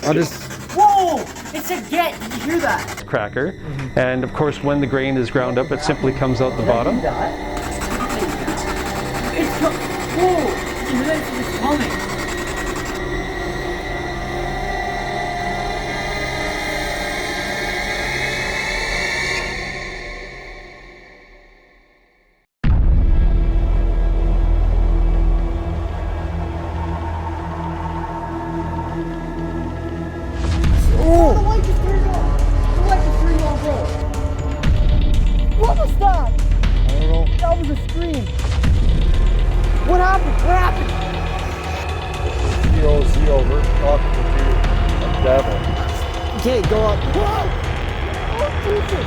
I'll just... Whoa! It's a get! Did you hear that? Cracker. And of course, when the grain is ground up, it simply comes out the bottom. It's whoa! It's coming. Okay, go up. Whoa! Oh, Jesus!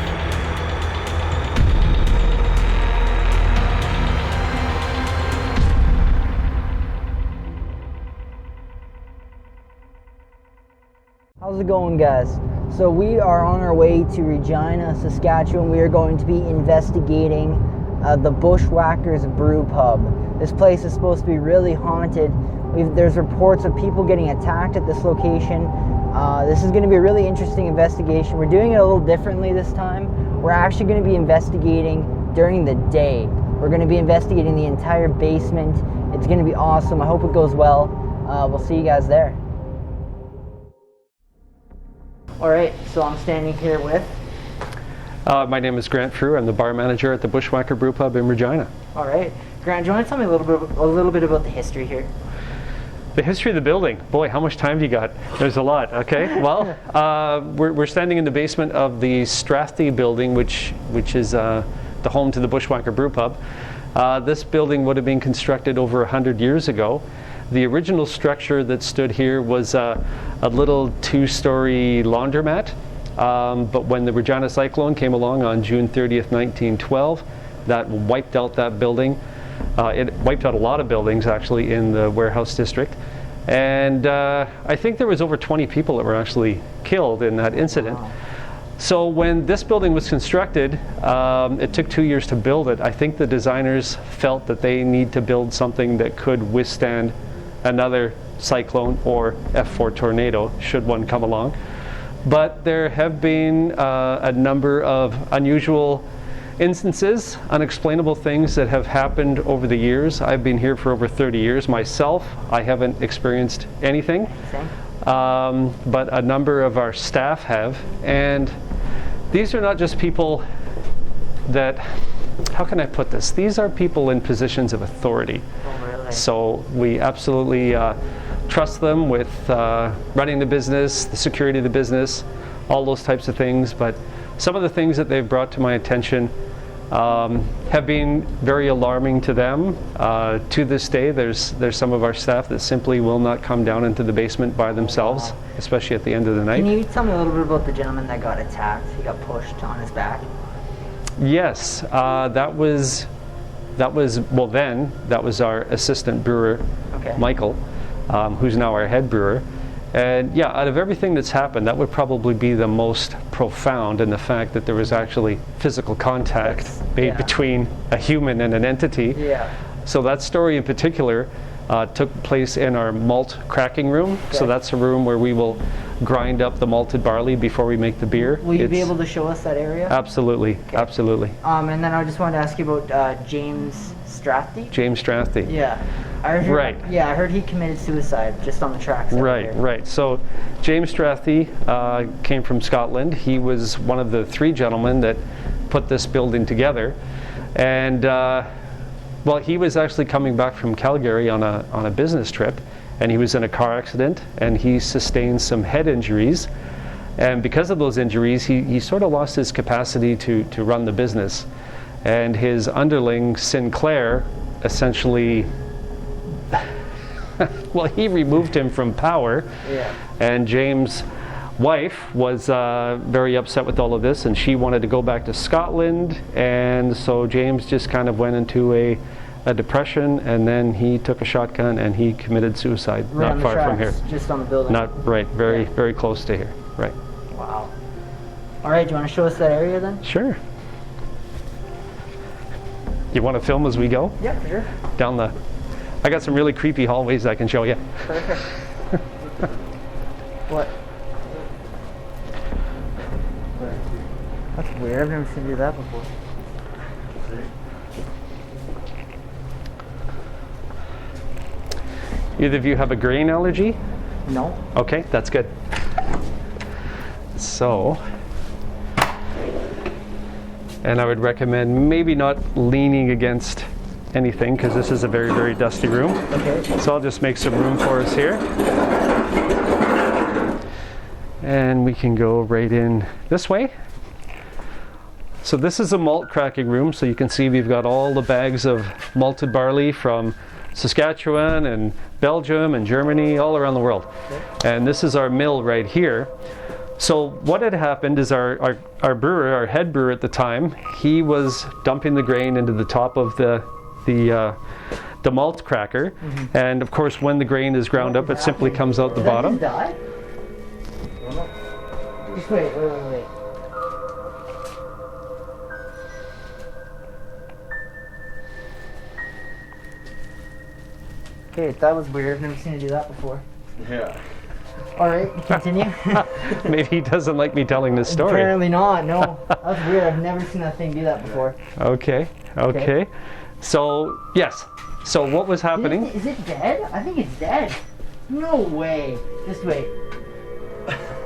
How's it going, guys? So we are on our way to Regina, Saskatchewan. We are going to be investigating the Bushwakker Brewpub. This place is supposed to be really haunted. There's reports of people getting attacked at this location. This is going to be a really interesting investigation. We're doing it a little differently this time. We're actually going to be investigating during the day. We're going to be investigating the entire basement. It's going to be awesome. I hope it goes well. We'll see you guys there. Alright, so I'm standing here with... My name is Grant Frew. I'm the bar manager at the Bushwakker Brewpub in Regina. Alright. Grant, do you want to tell me a little bit about the history here? The history of the building. Boy, how much time do you got? There's a lot. Okay. Well, we're standing in the basement of the Strathty building, which is the home to the Bushwakker Brewpub. This building would have been constructed over 100 years ago. The original structure that stood here was a little two-story laundromat. But when the Regina cyclone came along on June 30th, 1912, that wiped out that building. It wiped out a lot of buildings actually in the warehouse district, and I think there was over 20 people that were actually killed in that incident. Wow. So when this building was constructed, it took 2 years to build it. I think the designers felt that they need to build something that could withstand another cyclone or F4 tornado should one come along. But there have been a number of unusual instances, unexplainable things that have happened over the years. I've been here for over 30 years myself. I haven't experienced anything, but a number of our staff have. And these are not just people that, how can I put this? These are people in positions of authority. Oh, really? So we absolutely trust them with running the business, the security of the business, all those types of things. But some of the things that they've brought to my attention have been very alarming to them. To this day, there's some of our staff that simply will not come down into the basement by themselves, especially at the end of the night. Can you tell me a little bit about the gentleman that got attacked? He got pushed on his back. Yes, that was our assistant brewer, Okay. Michael, who's now our head brewer. And yeah, out of everything that's happened, that would probably be the most profound, in the fact that there was actually physical contact made between a human and an entity. Yeah. So that story in particular took place in our malt cracking room. Okay. So that's a room where we will grind up the malted barley before we make the beer. Will you be able to show us that area? Absolutely, okay. Absolutely. And then I just wanted to ask you about James Strathty. James Strathty. Yeah. I heard he committed suicide just on the tracks. Right. So James Strathty came from Scotland. He was one of the three gentlemen that put this building together, and well, he was actually coming back from Calgary on a business trip, and he was in a car accident, and he sustained some head injuries, and because of those injuries, he sort of lost his capacity to run the business, and his underling Sinclair essentially. Well, he removed him from power, and James' wife was very upset with all of this, and she wanted to go back to Scotland, and so James just kind of went into a depression, and then he took a shotgun and he committed suicide not far from here. Just on the building? Very close to here, right. Wow. All right, do you want to show us that area then? Sure. You want to film as we go? Yeah, for sure. Down the... I got some really creepy hallways I can show you. Perfect. What? That's weird. I've never seen you do that before. Either of you have a grain allergy? No. Okay, that's good. So, and I would recommend maybe not leaning against anything because this is a very, very dusty room. Okay. So I'll just make some room for us here. And we can go right in this way. So this is a malt cracking room. So you can see we've got all the bags of malted barley from Saskatchewan and Belgium and Germany, all around the world. Okay. And this is our mill right here. So what had happened is our brewer, our head brewer at the time, he was dumping the grain into the top of the malt cracker. Mm-hmm. And of course when the grain is ground up, it simply comes out the bottom. Did that just die? Just wait. Okay, that was weird. I've never seen you do that before. Yeah. Alright, continue. Maybe he doesn't like me telling this story. Apparently not, no. That was weird. I've never seen that thing do that before. Okay. So, yes. So what was happening? Is it dead? I think it's dead. No way. Just wait.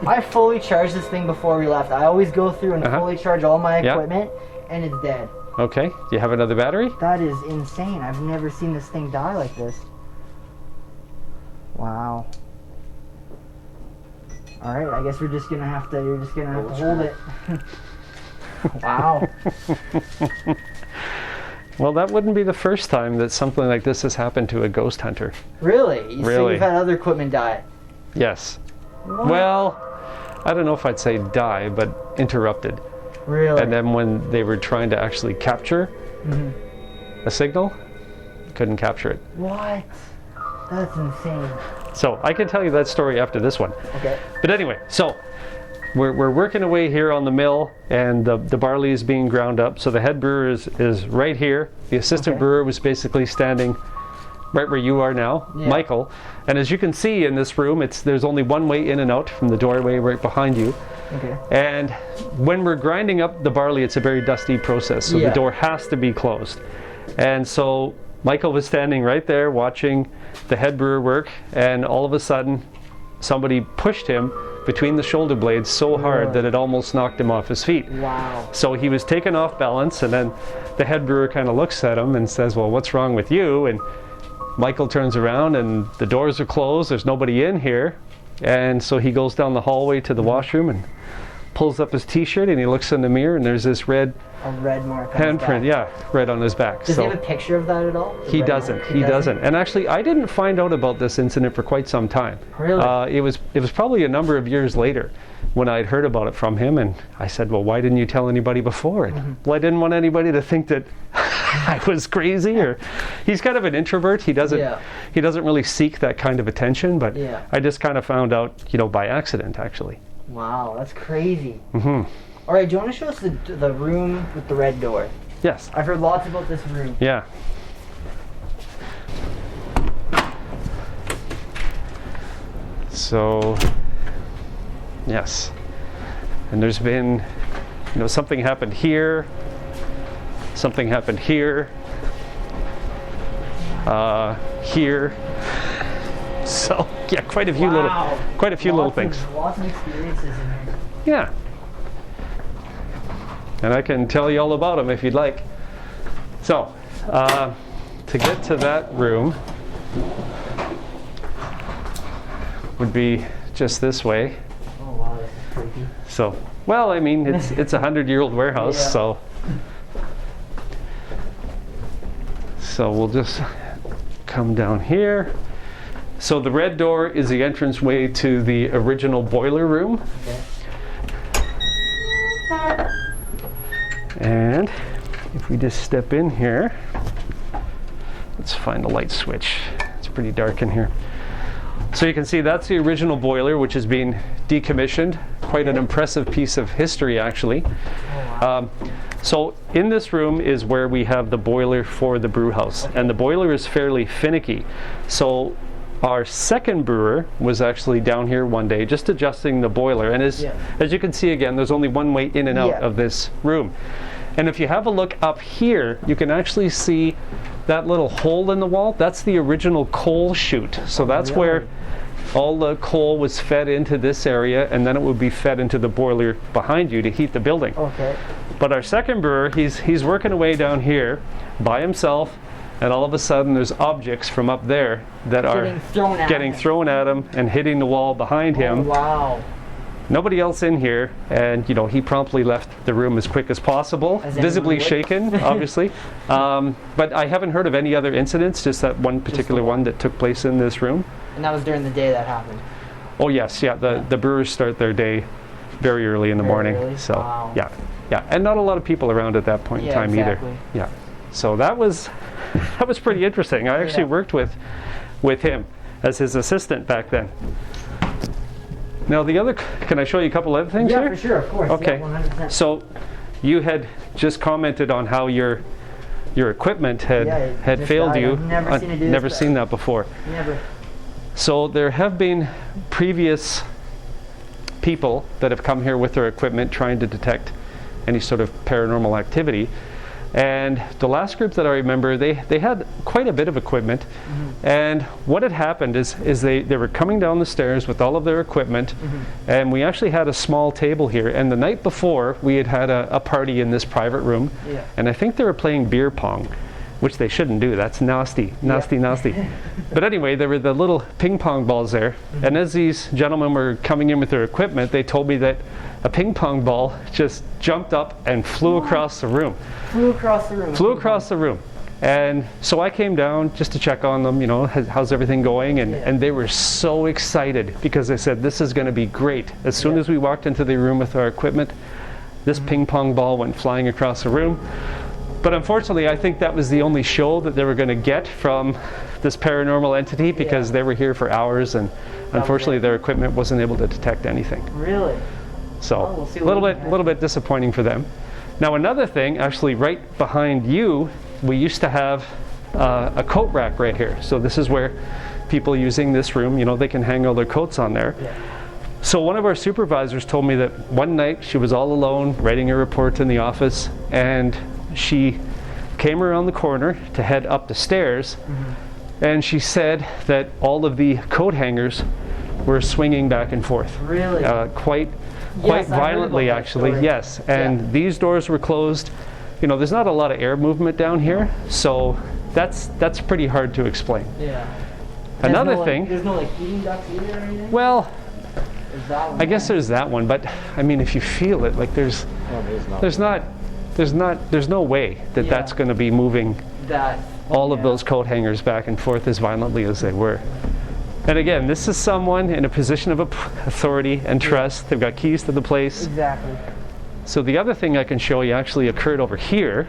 I fully charged this thing before we left. I always go through and fully charge all my equipment, and it's dead. Okay. Do you have another battery? That is insane. I've never seen this thing die like this. Wow. Alright, I guess you're just gonna have to hold it. Wow. Well, that wouldn't be the first time that something like this has happened to a ghost hunter. Really? So Really. you've had other equipment die? Yes. What? Well, I don't know if I'd say die, but interrupted. Really? And then when they were trying to actually capture a signal, couldn't capture it. What? That's insane. So I can tell you that story after this one. Okay. But anyway, so we're working away here on the mill, and the barley is being ground up. So the head brewer is right here. The assistant brewer was basically standing right where you are now, Michael. And as you can see in this room, there's only one way in and out from the doorway right behind you. Okay. And when we're grinding up the barley, it's a very dusty process, so the door has to be closed. And so Michael was standing right there watching the head brewer work, and all of a sudden somebody pushed him between the shoulder blades so hard that it almost knocked him off his feet. Wow. So he was taken off balance, and then the head brewer kind of looks at him and says, well, what's wrong with you? And Michael turns around and the doors are closed, there's nobody in here. And so he goes down the hallway to the washroom and pulls up his t-shirt, and he looks in the mirror, and there's this red mark on his handprint, back. red on his back. Does he have a picture of that at all? He doesn't. He doesn't. And actually, I didn't find out about this incident for quite some time. Really? It was probably a number of years later when I'd heard about it from him, and I said, well, why didn't you tell anybody before? And, well, I didn't want anybody to think that I was crazy, or he's kind of an introvert. He doesn't really seek that kind of attention, but I just kind of found out, by accident, actually. Wow, that's crazy. Mm-hmm. All right, do you want to show us the room with the red door? Yes. I've heard lots about this room. Yeah. So, yes. And there's been, something happened here, something happened here, here. So, yeah, quite a few little things. Lots of experiences in here. Yeah. And I can tell you all about them if you'd like. So, to get to that room would be just this way. Oh wow, that's creepy. So, well, I mean, it's a 100-year-old warehouse, so we'll just come down here. So the red door is the entranceway to the original boiler room. Okay. And if we just step in here, let's find the light switch. It's pretty dark in here. So you can see that's the original boiler, which is being decommissioned. Quite an impressive piece of history, actually. Oh, wow. So in this room is where we have the boiler for the brew house. And the boiler is fairly finicky. So Our second brewer was actually down here one day just adjusting the boiler, and as you can see again, there's only one way in and out of this room. And if you have a look up here, you can actually see that little hole in the wall. That's the original coal chute. So that's where all the coal was fed into this area, and then it would be fed into the boiler behind you to heat the building. Okay. But our second brewer, he's working away down here by himself, and all of a sudden there's objects from up there that are getting thrown at him and hitting the wall behind him. Oh, wow. Nobody else in here, and he promptly left the room as quick as possible, visibly shaken, obviously. But I haven't heard of any other incidents, just that one particular one that took place in this room. And that was during the day that happened? Oh yes, the brewers start their day very early in the morning. Early? So wow. yeah, and not a lot of people around at that point in time either. Yeah, so that was pretty interesting. I actually worked with him as his assistant back then. Now can I show you a couple other things here? Yeah, for sure, of course. Okay. Yeah, 100%. So you had just commented on how your equipment had failed you. I've never seen that before. Never. So there have been previous people that have come here with their equipment trying to detect any sort of paranormal activity. And the last group that I remember, they had quite a bit of equipment. Mm-hmm. And what had happened is they were coming down the stairs with all of their equipment, and we actually had a small table here. And the night before, we had a party in this private room, and I think they were playing beer pong, which they shouldn't do. That's nasty. But anyway, there were the little ping pong balls there, and as these gentlemen were coming in with their equipment, they told me that a ping pong ball just jumped up and flew across the room. Flew across the room. And so I came down just to check on them, how's everything going? And they were so excited because they said, this is going to be great. As soon as we walked into the room with our equipment, this ping pong ball went flying across the room. But unfortunately, I think that was the only show that they were going to get from this paranormal entity because they were here for hours, and unfortunately their equipment wasn't able to detect anything. Really? So a little bit disappointing for them. Now another thing, actually right behind you, we used to have a coat rack right here. So this is where people using this room, they can hang all their coats on there. Yeah. So one of our supervisors told me that one night she was all alone writing a report in the office, and she came around the corner to head up the stairs, and she said that all of the coat hangers were swinging back and forth. Really? Quite violently, actually. Yes, and these doors were closed. There's not a lot of air movement down here, so that's pretty hard to explain. Yeah. Another thing. There's no heating ducts either or anything? Well, I guess there's that one, but I mean, if you feel it, there's no way that that's going to be moving all of those coat hangers back and forth as violently as they were. And again, this is someone in a position of authority and trust. They've got keys to the place. Exactly. So the other thing I can show you actually occurred over here.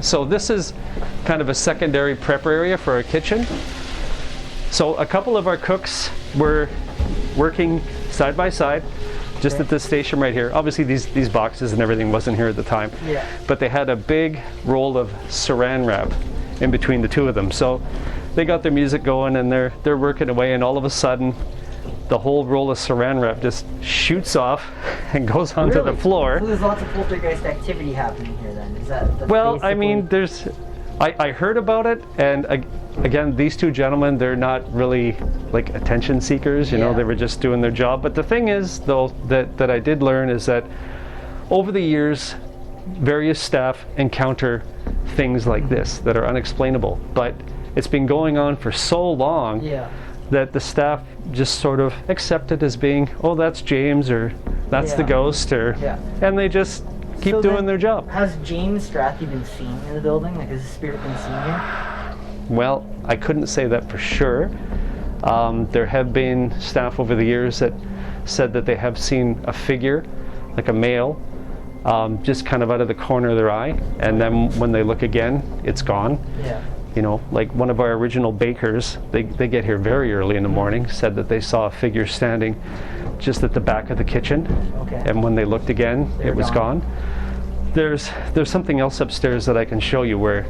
So this is kind of a secondary prep area for our kitchen. So a couple of our cooks were working side by side just at this station right here. Obviously these boxes and everything wasn't here at the time. Yeah. But they had a big roll of saran wrap in between the two of them. So they got their music going and they're working away, and all of a sudden the whole roll of saran wrap just shoots off and goes onto the floor. So there's lots of poltergeist activity happening here then. Is that well, I mean, I heard about it, and again, these two gentlemen, they're not really like attention seekers, they were just doing their job. But the thing is, though, that I did learn is that over the years, various staff encounter things like this that are unexplainable. But it's been going on for so long that the staff just sort of accept it as being, oh, that's James, or that's the ghost, and they just keep doing their job. Has James Strathy been seen in the building? Has his spirit been seen here? Well, I couldn't say that for sure. There have been staff over the years that said that they have seen a figure, like a male, just kind of out of the corner of their eye, and then when they look again, it's gone. Yeah. Like one of our original bakers, they get here very early in the morning, said that they saw a figure standing just at the back of the kitchen, and when they looked again, it was gone. There's something else upstairs that I can show you where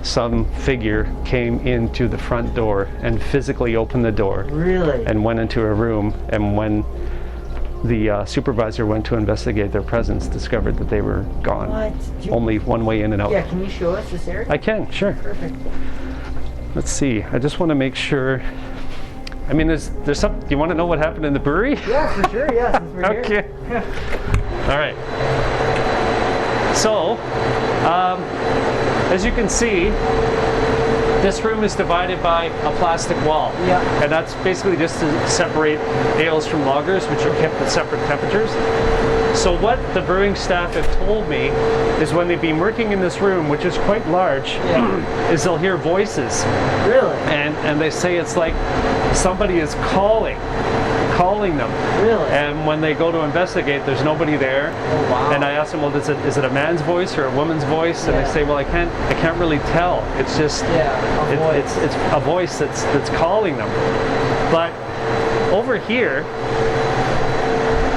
some figure came into the front door and physically opened the door. Really? And went into a room, and when the supervisor went to investigate their presence, discovered that they were gone. What? Only one way in and out. Yeah, can you show us this area? I can, sure. Perfect. Let's see. I just want to make sure. I mean, there's some. Do you want to know what happened in the brewery? Yeah, for sure. Yeah, since we're Okay. here. All right. So, as you can see, this room is divided by a plastic wall. Yeah. And that's basically just to separate ales from lagers, which are kept at separate temperatures. So what the brewing staff have told me is when they've been working in this room, which is quite large, is they'll hear voices. Really? And they say it's like somebody is calling them. Really? And when they go to investigate, there's nobody there. Oh, wow. And I ask them, well, is it a man's voice or a woman's voice? And they say, well, I can't really tell. It's just it's a voice that's calling them. But over here,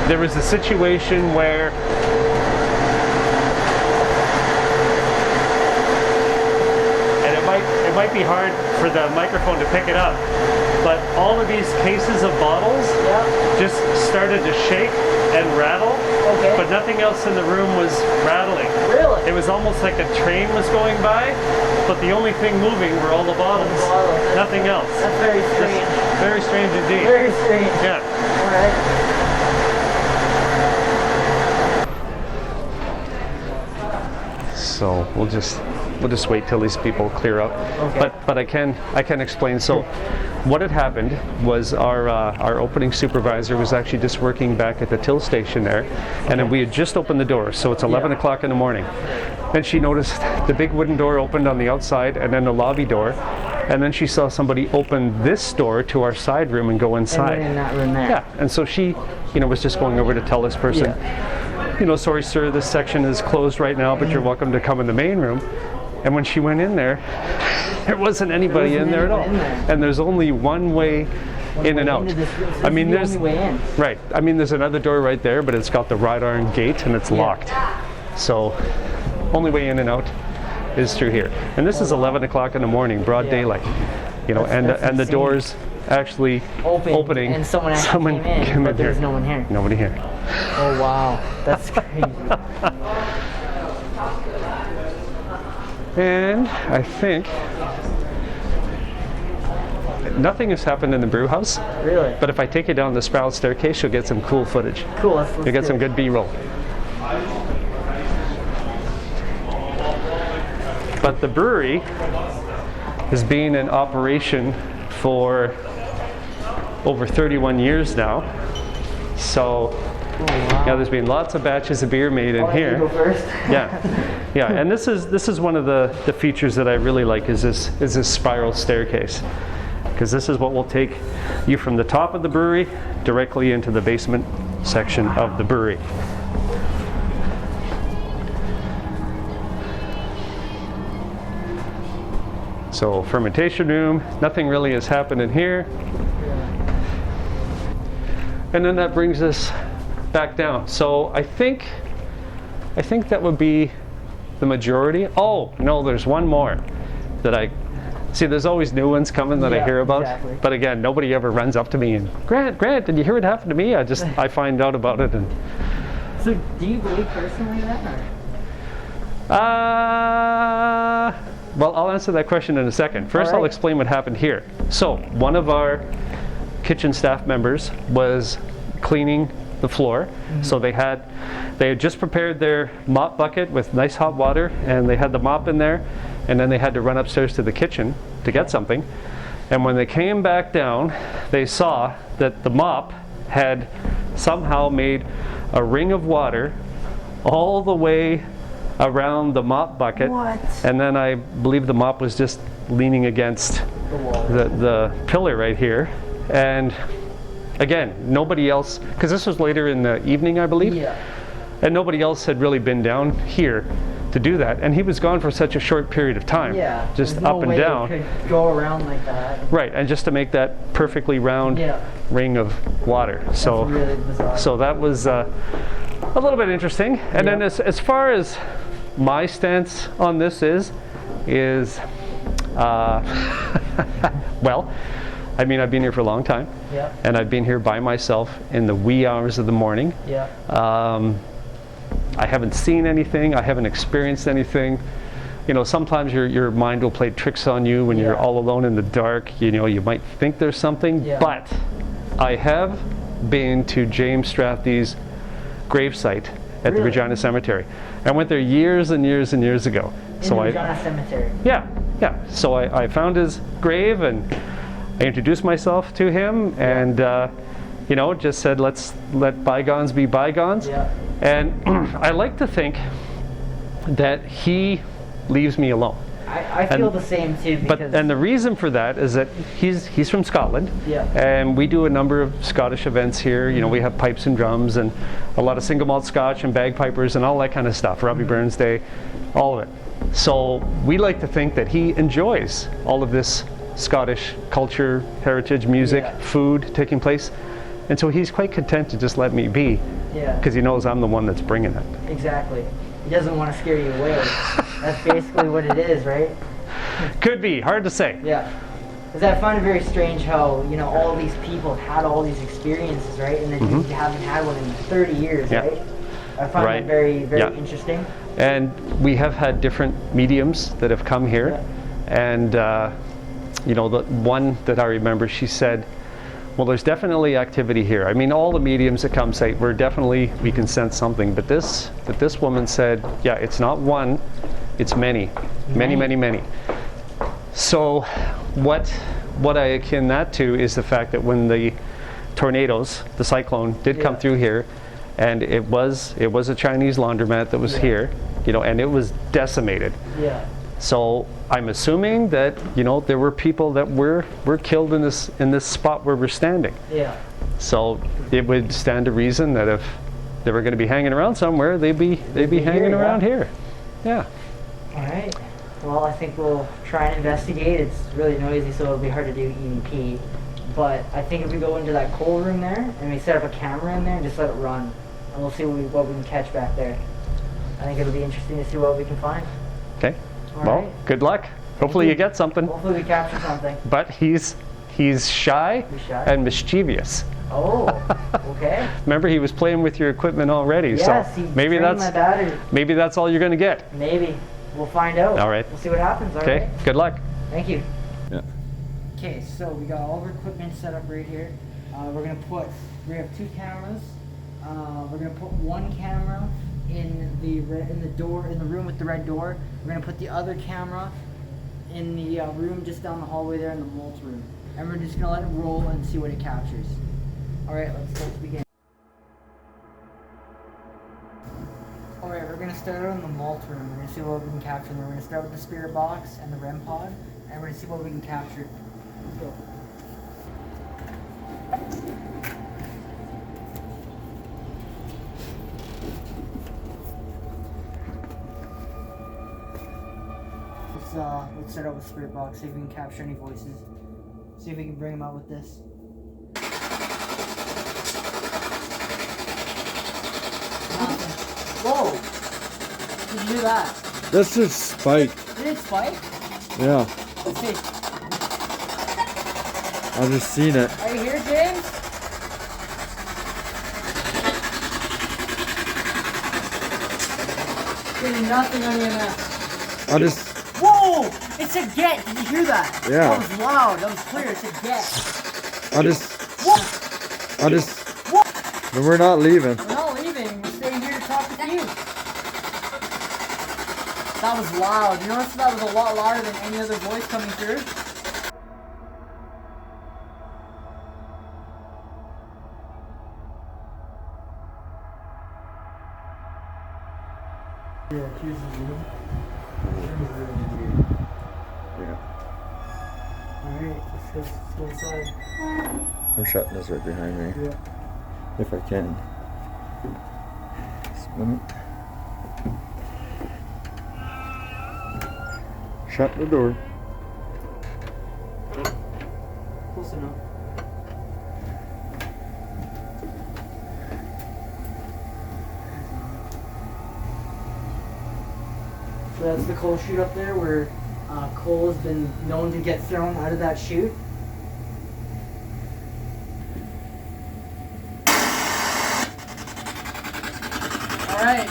there was a situation where it might be hard for the microphone to pick it up, but all of these cases of bottles just started to shake and rattle, but nothing else in the room was rattling. Really? It was almost like a train was going by, but the only thing moving were all the bottles. Nothing else. That's very strange. Very strange indeed. Very strange. Yeah. All right. So we'll just wait till these people clear up. Okay. But I can explain. So what had happened was our opening supervisor was actually just working back at the till station there, and then we had just opened the door. So it's 11 o'clock in the morning, and she noticed the big wooden door opened on the outside, and then the lobby door, and then she saw somebody open this door to our side room and go inside. And in that room there. Yeah, and so she, was just going over to tell this person. Sorry sir, this section is closed right now, but you're welcome to come in the main room. And when she went in there, there wasn't anybody in there at all. And there's only one way in and out. I mean, there's right. I mean, there's another door right there, but it's got the wrought iron gate and it's locked. So, only way in and out is through here. And this is 11 o'clock in the morning, broad daylight. And the doors actually opening. And someone actually came in, but there's no one here. Nobody here. Oh wow, that's crazy. And I think nothing has happened in the brew house. Really? But if I take you down the spiral staircase, you'll get some cool footage. Cool. Let's You'll get some good B-roll. But the brewery has been in operation for over 31 years now. So there's been lots of batches of beer made in here. You go first? Yeah, and this is one of the features that I really like is this spiral staircase, because this is what will take you from the top of the brewery directly into the basement section of the brewery. So fermentation room, nothing really has happened in here. And then that brings us back down. So I think that would be the majority. Oh, no, there's one more that I see. There's always new ones coming that I hear about. Exactly. But again, nobody ever runs up to me and, Grant, did you hear what happened to me? I find out about it. And So do you believe personally that? well, I'll answer that question in a second. First, I'll explain what happened here. So one of our kitchen staff members was cleaning the floor. So they had just prepared their mop bucket with nice hot water, and they had the mop in there, and then they had to run upstairs to the kitchen to get something. And when they came back down, they saw that the mop had somehow made a ring of water all the way around the mop bucket. What? And then I believe the mop was just leaning against the pillar right here. And again, nobody else, because this was later in the evening, I believe. Yeah. And nobody else had really been down here to do that. And he was gone for such a short period of time. Yeah. Just There's no up and way down. It could go around like that. Right, and just to make that perfectly round ring of water. So, really bizarre. So that was a little bit interesting. And then as far as my stance on this is Well, I mean, I've been here for a long time, Yeah. and I've been here by myself in the wee hours of the morning. Yeah. I haven't seen anything. I haven't experienced anything. You know, sometimes your mind will play tricks on you when you're Yeah. all alone in the dark. You know, you might think there's something, Yeah. but I have been to James Strathy's gravesite at the Really? Regina Cemetery. I went there years and years and years ago. In the Regina Cemetery. Yeah. So I found his grave and I introduced myself to him, and you know, just said, let's let bygones be bygones. Yeah. And I like to think that he leaves me alone. I feel the same too, because And the reason for that is that he's from Scotland, Yeah. and we do a number of Scottish events here. You know, we have pipes and drums and a lot of single malt Scotch and bagpipers and all that kind of stuff. Robbie Burns Day, all of it. So we like to think that he enjoys all of this Scottish culture, heritage, music, Yeah. food taking place, and so he's quite content to just let me be, Yeah. because he knows I'm the one that's bringing it. Exactly. He doesn't want to scare you away. That's basically what it is, right? Could be hard to say. Yeah. Because I find it very strange how, you know, all these people have had all these experiences, right? And then you haven't had one in 30 years, Yeah. right? I find Right. it very, very Yeah. interesting. And we have had different mediums that have come here, and you know, the one that I remember, she said, well, there's definitely activity here. I mean, all the mediums that come say we can sense something, but this woman said, yeah, it's not one, it's many. So what I akin that to is the fact that when the tornadoes, the cyclone did come through here, and it was a Chinese laundromat that was here, you know, and it was decimated. Yeah. So I'm assuming that, you know, there were people that were killed in this spot where we're standing. Yeah. So it would stand to reason that if they were going to be hanging around somewhere, they'd be hanging around here. Yeah. All right. Well, I think we'll try and investigate. It's really noisy, so it'll be hard to do EVP. But I think if we go into that cold room there and we set up a camera in there and just let it run, and we'll see what we can catch back there. I think it'll be interesting to see what we can find. Okay. All Well, right. good luck. Hopefully you get something. Hopefully we capture something. But he's shy He's shy? and mischievous. Oh, okay. Remember, he was playing with your equipment already, Yes, so he maybe drained my battery. maybe that's all you're going to get. Maybe. We'll find out. All right. We'll see what happens. All Okay. right. Good luck. Thank you. Yeah. Okay, so we got all of our equipment set up right here. We have 2 cameras. We're gonna put one camera in the room with the red door. We're gonna put the other camera in the room just down the hallway there in the malt room, and we're just gonna let it roll and see what it captures. All right, let's begin. All right, we're gonna start out in the malt room. We're gonna see what we can capture. We're gonna start with the spirit box and the REM pod, and we're gonna see what we can capture. Let's go. Let's start out with spirit box. See if we can capture any voices. See if we can bring them out with this. Whoa! Did you hear that? That's just Spike. Did it spike? Yeah, Let's see. I just seen it. Are you here, James? Getting nothing on EMF. I just, Whoa! It's a get! Did you hear that? Yeah. That was loud. That was clear. It's a get. I just, What? no, we're not leaving. We're not leaving. We're staying here to talk with you. That was loud. You notice that was a lot louder than any other voice coming through? Yeah, here's the room. Yeah. Alright, let's go inside. I'm shutting this right behind me, Yeah. if I can. Just a minute. Shut the door. Close enough. So that's the coal chute up there where Coal has been known to get thrown out of that chute. Alright,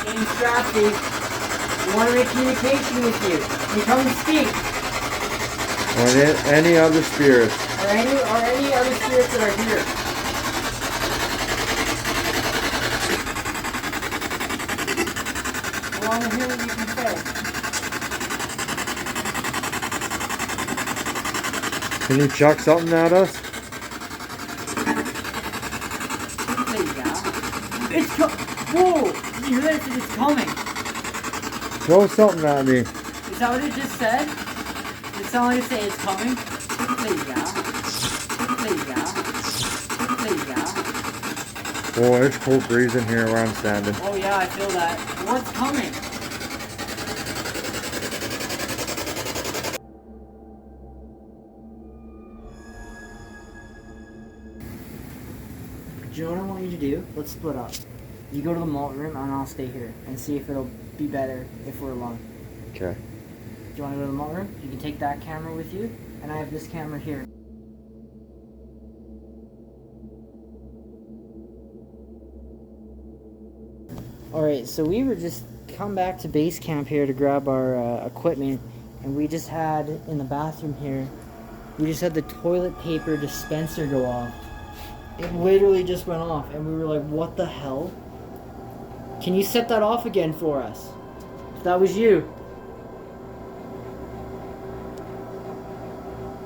getting strappy. We want to make communication with you. Can you come and speak? Or any other spirits. Or any other spirits that are here. We want to hear what you can say. Can you chuck something at us? It's whoa! Did you hear that? It's coming. Throw something at me. Is that what it just said? Did it sound like it say it's coming? Oh, there's cold breeze in here where I'm standing. Oh yeah, I feel that. What's coming? Do you know what I want you to do? Let's split up. You go to the malt room and I'll stay here and see if it'll be better if we're alone. Okay. Do you want to go to the malt room? You can take that camera with you, and I have this camera here. Alright, so we were just come back to base camp here to grab our equipment, and we just had, in the bathroom here, we just had the toilet paper dispenser go off. It literally just went off, and we were like, what the hell? Can you set that off again for us? If that was you.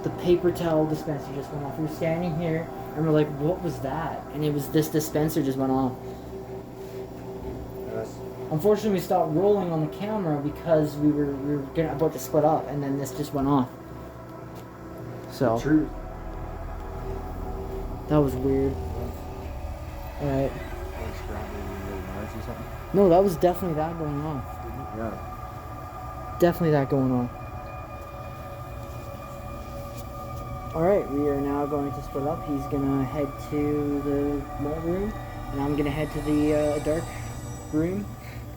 The paper towel dispenser just went off. We were standing here, and we're like, what was that? And it was this dispenser just went off. Yes. Unfortunately, we stopped rolling on the camera because we were about to split up, and then this just went off. So True. that was weird. Alright. No, that was definitely that going on. Yeah. Definitely that going on. Alright, we are now going to split up. He's gonna head to the malt room, and I'm gonna head to the dark room,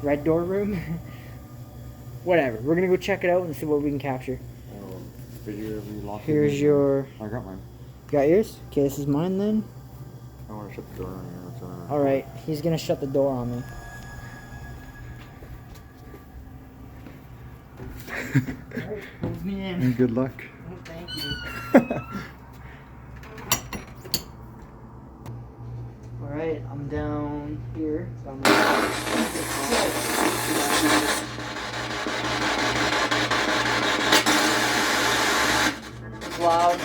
red door room. Whatever. We're gonna go check it out and see what we can capture. Here's your... I got mine. You got yours? Okay, this is mine then. I want to shut the door on you. Alright, he's gonna shut the door on me. Alright, move me in. Good luck. Oh, thank you. Alright, I'm down here. Down It's loud.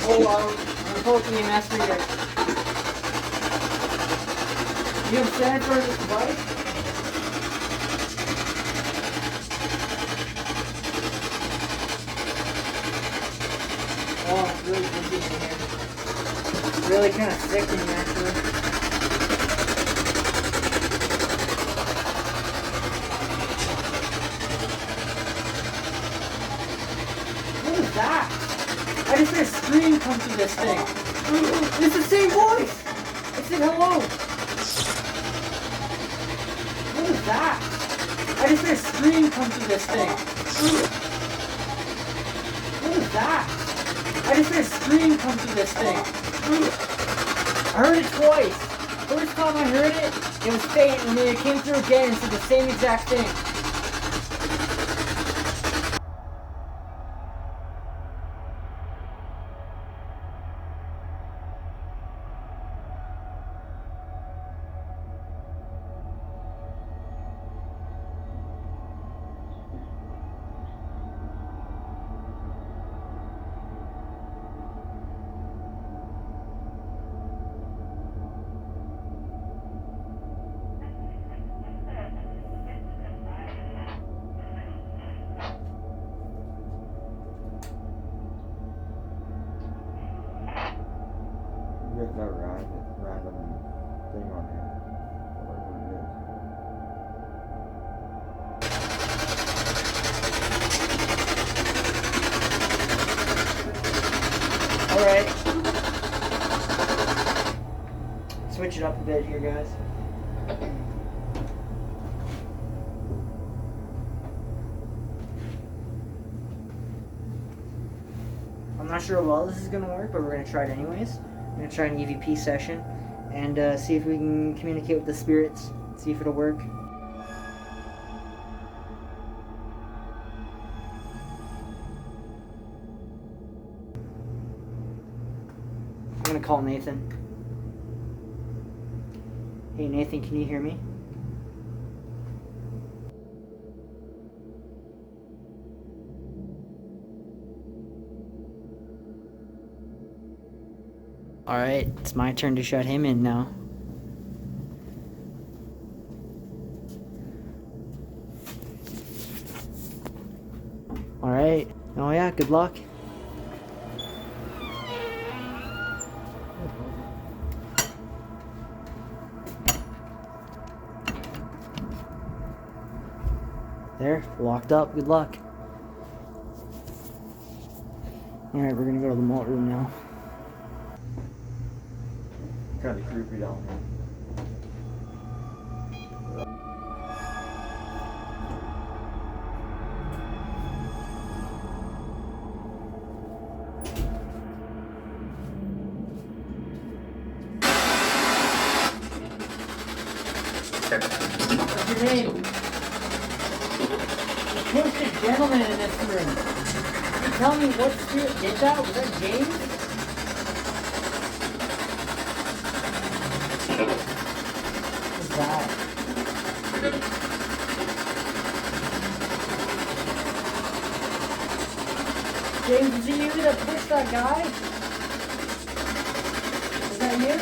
I'm gonna pull up the EMS reader. You have stand for this device? Oh, it's really busy in here. It's really kind of sickening, actually. What is that? I just heard a scream come through this thing. It's the same voice! It said hello! What is that? I just heard a scream come through this thing. What is that? I just heard a scream come through this thing. I heard it twice. First time I heard it, it was faint, and then it came through again and said the same exact thing. Get that random thing on here. Whatever it is. Alright. Switch it up a bit here, guys. I'm not sure how well this is going to work, but we're going to try it anyways. I'm going to try an EVP session and see if we can communicate with the spirits, see if it'll work. I'm going to call Nathan. Hey Nathan, can you hear me? Alright, it's my turn to shut him in now. Alright. Oh yeah, good luck. There, locked up, good luck. Alright, we're gonna go to the malt room now. Kind of creepy down here. What's your name? Who's the gentleman in this room? Can you tell me what spirit did that? Was that James? What's that? James, is it you that pushed that guy? Is that you?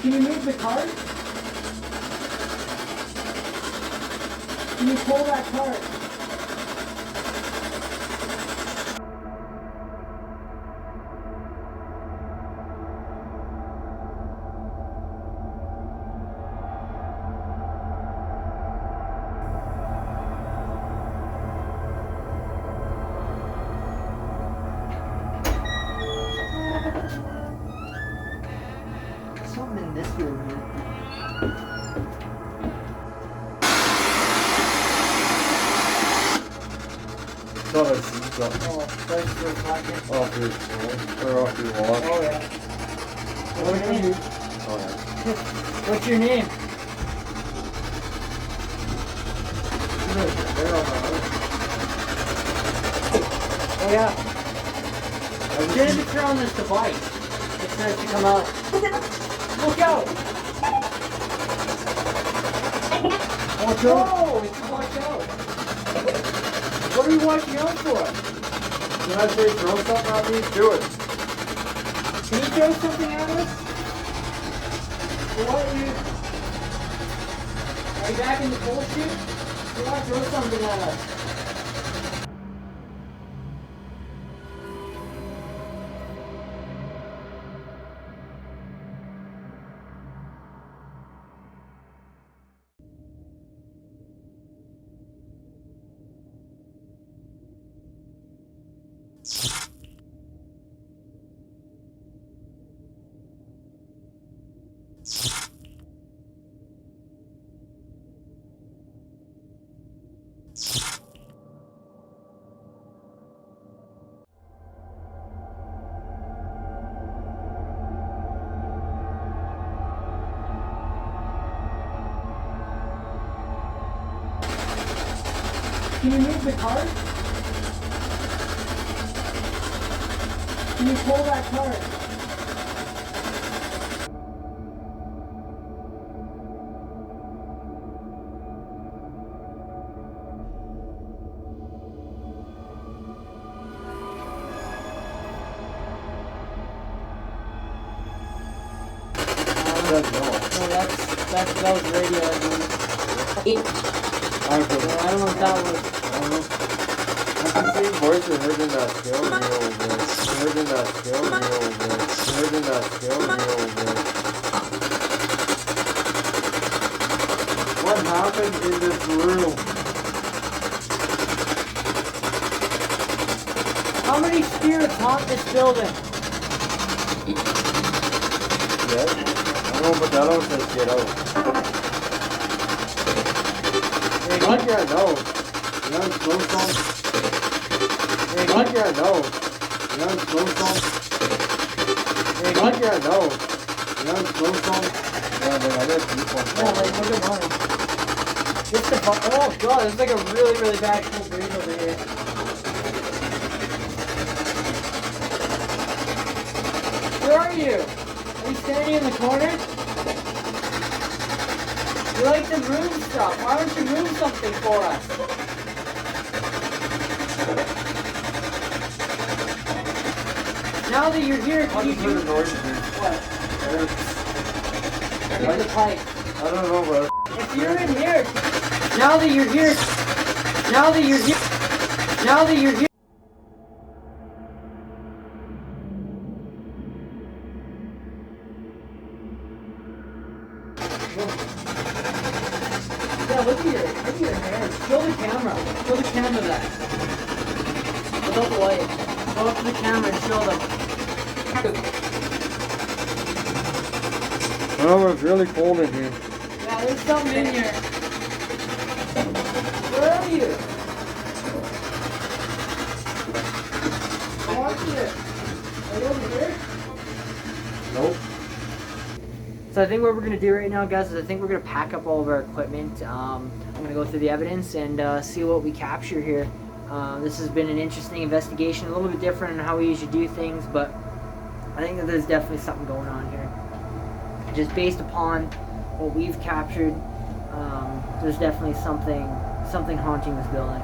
Can you move the cart? Can you pull that cart? Something in this room here. Thought I seen something Oh, that's your pocket. off your phone, or off your watch. Oh yeah. What's your name? Oh yeah. What's your name? Oh yeah. Get in the car on this device. It starts to come out. Look out! Watch out! Oh, watch out! What are you watching out for? Can I say throw something at me? Do it. Can you throw something at us? What are you back in the bullshit? You want to throw something at us? Can you move the cart? Can you pull that cart? No, that was radio, I believe. I don't know if that was. I can see voices heard in that scale here over there. Heard in that scale here over there. Heard in that scale here over there. What happened in this room? How How many spirits haunt this building? Yes. I know, but that one says get out. Not yet, no. You're on snowstorm. Not yet, no. You're on snowstorm. Not yet, no. You're on snowstorm. Yeah, but I got people. Oh, like, look at mine. Just the oh god, there's like a really, really bad cool breeze over here. Where are you? Are you standing in the corner? You like to move stuff. Why don't you move something for us? Now that you're here, can you do noise? what? Here's the pipe. I don't know, bro. If you're in here, now that you're here, now that you're here, now that you're here. Yeah, look at your hair. Show the camera. Show the camera that. Without the light. Go up to the camera and show them. Oh, it's really cold in here. Yeah, there's something in here. Where are you? I'm watching it. Are you over here? Nope. So I think what we're going to do right now, guys, is I think we're going to pack up all of our equipment. I'm going to go through the evidence and see what we capture here. This has been an interesting investigation, a little bit different in how we usually do things, but I think that there's definitely something going on here. Just based upon what we've captured, there's definitely something haunting this building.